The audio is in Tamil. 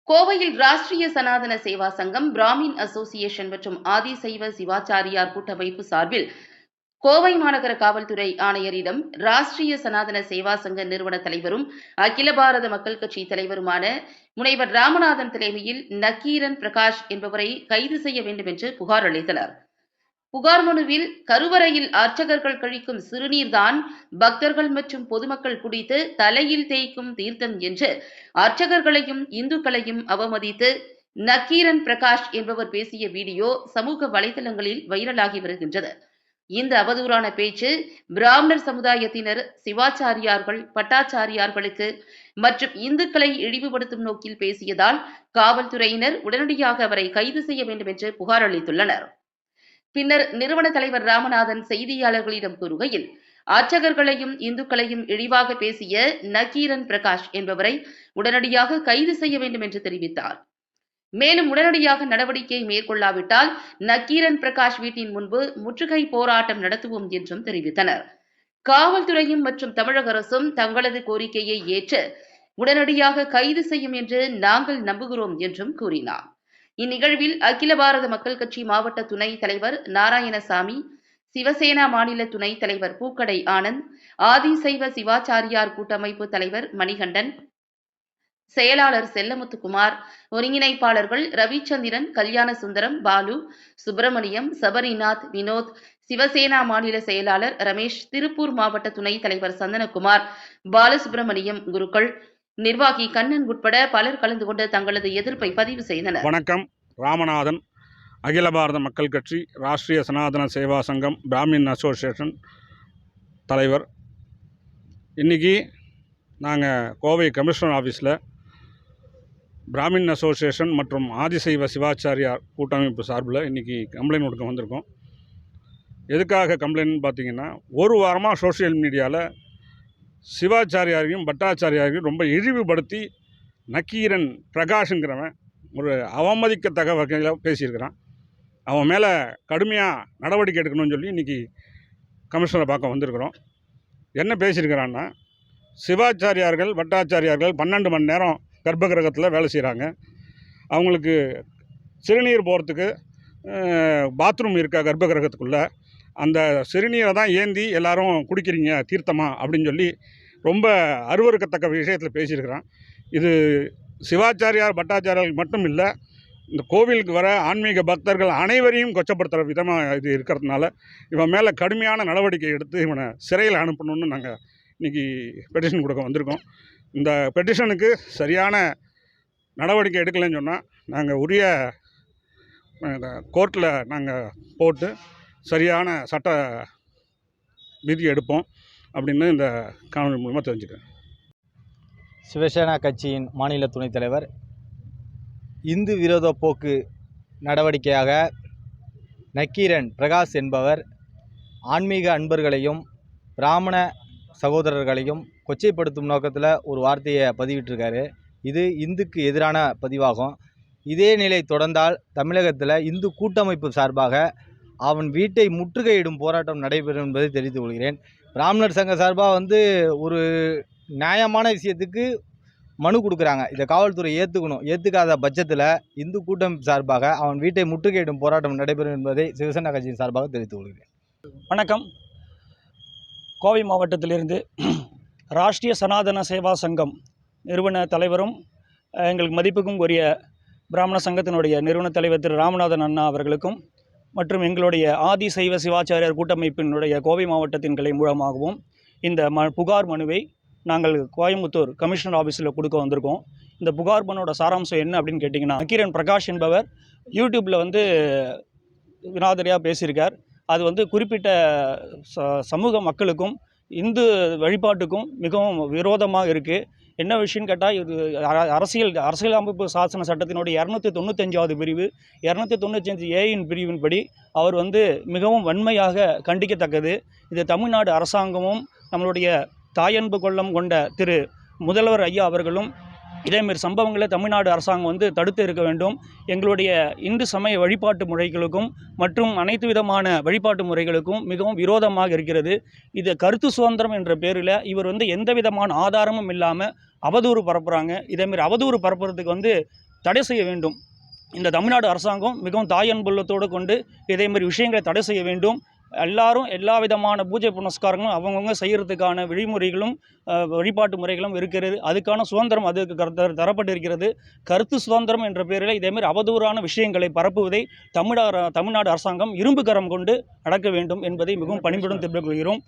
கோவையில் ராஷ்டிரிய சனாதன சேவா சங்கம், பிராமின் அசோசியேஷன் மற்றும் ஆதிசைவ சிவாச்சாரியார் கூட்டமைப்பு சார்பில் கோவை மாநகர காவல்துறை ஆணையரிடம் ராஷ்டிரிய சனாதன சேவா சங்க நிறுவன தலைவரும் அகில பாரத மக்கள் கட்சி தலைவருமான முனைவர் ராமநாதன் தலைமையில் நக்கீரன் பிரகாஷ் என்பவரை கைது செய்ய வேண்டும் என்று புகார் அளித்தனர். புகார் மனுவில் கருவறையில் அர்ச்சகர்கள் கழிக்கும் சிறுநீர்தான் பக்தர்கள் மற்றும் பொதுமக்கள் குடித்து தலையில் தேய்க்கும் தீர்த்தம் என்று அர்ச்சகர்களையும் இந்துக்களையும் அவமதித்து நக்கீரன் பிரகாஷ் என்பவர் பேசிய வீடியோ சமூக வலைதளங்களில் வைரலாகி வருகின்றது. இந்த அவதூறான பேச்சு பிராமணர் சமுதாயத்தினர், சிவாச்சாரியார்கள், பட்டாச்சாரியார்களுக்கு மற்றும் இந்துக்களை இழிவுபடுத்தும் நோக்கில் பேசியதால் காவல்துறையினர் உடனடியாக அவரை கைது செய்ய வேண்டும் என்று புகார் அளித்துள்ளனர். பின்னர் நிறுவன தலைவர் ராமநாதன் செய்தியாளர்களிடம் கூறுகையில், அர்ச்சகர்களையும் இந்துக்களையும் இழிவாக பேசிய நக்கீரன் பிரகாஷ் என்பவரை உடனடியாக கைது செய்ய வேண்டும் என்று தெரிவித்தார். மேலும் உடனடியாக நடவடிக்கை மேற்கொள்ளாவிட்டால் நக்கீரன் பிரகாஷ் வீட்டின் முன்பு முற்றுகை போராட்டம் நடத்துவோம் என்றும் தெரிவித்தனர். காவல்துறையும் மற்றும் தமிழக அரசும் தங்களது கோரிக்கையை ஏற்று உடனடியாக கைது செய்யும் என்று நாங்கள் நம்புகிறோம் என்றும் கூறினார். இந்நிகழ்வில் அகில பாரத மக்கள் கட்சி மாவட்ட துணைத் தலைவர் நாராயணசாமி, சிவசேனா மாநில துணைத் தலைவர் பூக்கடை ஆனந்த், ஆதிசைவ சிவாச்சாரியார் கூட்டமைப்பு தலைவர் மணிகண்டன், செயலாளர் செல்லமுத்துக்குமார், ஒருங்கிணைப்பாளர்கள் ரவிச்சந்திரன், கல்யாணசுந்தரம், பாலு, சுப்பிரமணியம், சபரிநாத், வினோத், சிவசேனா மாநில செயலாளர் ரமேஷ், திருப்பூர் மாவட்ட துணைத் தலைவர் சந்தனகுமார், பாலசுப்பிரமணியம், குருக்கள், நிர்வாகி கண்ணன் உட்பட பலர் கலந்து கொண்டு தங்களது எதிர்ப்பை பதிவு செய்தனர். வணக்கம். ராமநாதன், அகில பாரத மக்கள் கட்சி, ராஷ்டிரிய சனாதன சேவா சங்கம், பிராமின் அசோசியேஷன் தலைவர். இன்றைக்கி நாங்கள் கோவை கமிஷனர் ஆஃபீஸில் பிராமின் அசோசியேஷன் மற்றும் ஆதிசைவ சிவாச்சாரியார் கூட்டமைப்பு சார்பில் இன்றைக்கி கம்ப்ளைண்ட் கொடுக்க வந்திருக்கோம். எதுக்காக கம்ப்ளைண்ட்னு பார்த்தீங்கன்னா, ஒரு வாரமாக சோஷியல் மீடியாவில் சிவாச்சாரியாரையும் பட்டாச்சாரியாரையும் ரொம்ப இழிவுபடுத்தி நக்கீரன் பிரகாஷ்ங்கிறவன் ஒரு அவமதிக்கத்தக்க வகையில் பேசியிருக்கிறான். அவன் மேலே கடுமையாக நடவடிக்கை எடுக்கணும்னு சொல்லி இன்றைக்கி கமிஷனரை பார்க்க வந்திருக்கிறோம். என்ன பேசியிருக்கிறான்னா, சிவாச்சாரியார்கள் பட்டாச்சாரியார்கள் 12 மணி நேரம் கர்ப்ப கிரகத்தில் வேலை செய்கிறாங்க. அவங்களுக்கு சிறுநீர் போகிறதுக்கு பாத்ரூம் இருக்கா கர்ப்ப கிரகத்துக்குள்ளே, அந்த சிறுநீரை தான் ஏந்தி எல்லாரும் குடிக்கிறீங்க தீர்த்தமாக அப்படின்னு சொல்லி ரொம்ப அருவருக்கத்தக்க விஷயத்தில் பேசியிருக்கிறான். இது சிவாச்சாரியார் பட்டாச்சாரியார்கள் மட்டும் இல்லை, இந்த கோவிலுக்கு வர ஆன்மீக பக்தர்கள் அனைவரையும் கொச்சப்படுத்துகிற விதமாக இது இருக்கிறதுனால இவன் மேலே கடுமையான நடவடிக்கை எடுத்து இவனை சிறையில் அனுப்பணும்னு நாங்கள் இன்றைக்கி பெட்டிஷன் கொடுக்க வந்திருக்கோம். இந்த பெட்டிஷனுக்கு சரியான நடவடிக்கை எடுக்கலைன்னு சொன்னால் நாங்கள் உரிய கோர்ட்டில் நாங்கள் போட்டு சரியான சட்ட விதி எடுப்போம் அப்படின்னு இந்த காணொலி மூலமாக தெரிஞ்சுக்கிறேன். சிவசேனா கட்சியின் மாநில துணைத் தலைவர். இந்து விரோத போக்கு நடவடிக்கையாக நக்கீரன் பிரகாஷ் என்பவர் ஆன்மீக அன்பர்களையும் பிராமண சகோதரர்களையும் கொச்சைப்படுத்தும் நோக்கத்தில் ஒரு வார்த்தையை பதிவிட்டிருக்காரு. இது இந்துக்கு எதிரான பதிவாகும். இதே நிலை தொடர்ந்தால் தமிழகத்தில் இந்து கூட்டமைப்பு சார்பாக அவன் வீட்டை முற்றுகையிடும் போராட்டம் நடைபெறும் என்பதை தெரிவித்துக் கொள்கிறேன். பிராமணர் சங்க சார்பாக ஒரு நியாயமான விஷயத்துக்கு மனு கொடுக்குறாங்க. இதை காவல்துறை ஏற்றுக்கணும். ஏற்றுக்காத பட்சத்தில் இந்து கூட்டமைப்பு சார்பாக அவன் வீட்டை முற்றுகையிடும் போராட்டம் நடைபெறும் என்பதை சிவசேனா கட்சியின் சார்பாக தெரிவித்துக் கொள்கிறேன். வணக்கம். கோவை மாவட்டத்திலிருந்து ராஷ்டிரிய சனாதன சேவா சங்கம் நிறுவன தலைவரும் எங்களுக்கு மதிப்புக்கும் உரிய பிராமண சங்கத்தினுடைய நிறுவன தலைவர் திரு ராமநாதன் அண்ணா அவர்களுக்கும் மற்றும் எங்களுடைய ஆதிசைவ சிவாச்சாரியார் கூட்டமைப்பினுடைய கோவை மாவட்டத்தின் கிளை மூலமாகவும் இந்த புகார் மனுவை நாங்கள் கோயம்புத்தூர் கமிஷனர் ஆஃபீஸில் கொடுக்க வந்திருக்கோம். இந்த புகார் மனுவோட சாராம்சம் என்ன அப்படின்னு கேட்டிங்கன்னா, நக்கீரன் பிரகாஷ் என்பவர் யூடியூப்பில் வினாதரியாக பேசியிருக்கார். அது குறிப்பிட்ட சமூக மக்களுக்கும் இந்து வழிபாட்டுக்கும் மிகவும் விரோதமாக இருக்குது. என்ன விஷயம்னு கேட்டால், இது அரசியலமைப்பு சாசன சட்டத்தினுடைய 295வது பிரிவு 295A பிரிவின்படி அவர் மிகவும் வன்மையாக கண்டிக்கத்தக்கது. இது தமிழ்நாடு அரசாங்கமும் நம்மளுடைய தாயன்பு கொள்ளம் கொண்ட திரு முதல்வர் ஐயா அவர்களும் இதேமாரி சம்பவங்களை தமிழ்நாடு அரசாங்கம் தடுத்து இருக்க வேண்டும். எங்களுடைய இந்து சமய வழிபாட்டு முறைகளுக்கும் மற்றும் அனைத்து விதமான வழிபாட்டு முறைகளுக்கும் மிகவும் விரோதமாக இருக்கிறது. இது கருத்து சுதந்திரம் என்ற பேரில் இவர் எந்த விதமான ஆதாரமும் இல்லாமல் அவதூறு பரப்புகிறாங்க. இதேமாரி அவதூறு பரப்புறதுக்கு தடை செய்ய வேண்டும். இந்த தமிழ்நாடு அரசாங்கம் மிகவும் தாயன்புள்ளத்தோடு கொண்டு இதே மாதிரி விஷயங்களை தடை செய்ய வேண்டும். எல்லாரும் எல்லா விதமான பூஜை புனஸ்காரங்களும் அவங்கவுங்க செய்கிறதுக்கான விதிமுறைகளும் வழிபாட்டு முறைகளும் இருக்கிறது. அதுக்கான சுதந்திரம் அதுக்கு தரப்பட்டிருக்கிறது. கருத்து சுதந்திரம் என்ற பெயரில் இதேமாதிரி அவதூறான விஷயங்களை பரப்புவதை தமிழ்நாடு அரசாங்கம் இரும்பு கரம் கொண்டு அடக்க வேண்டும் என்பதை மிகவும் பணிபுடன் தெரிவித்துக் கொள்கிறோம்.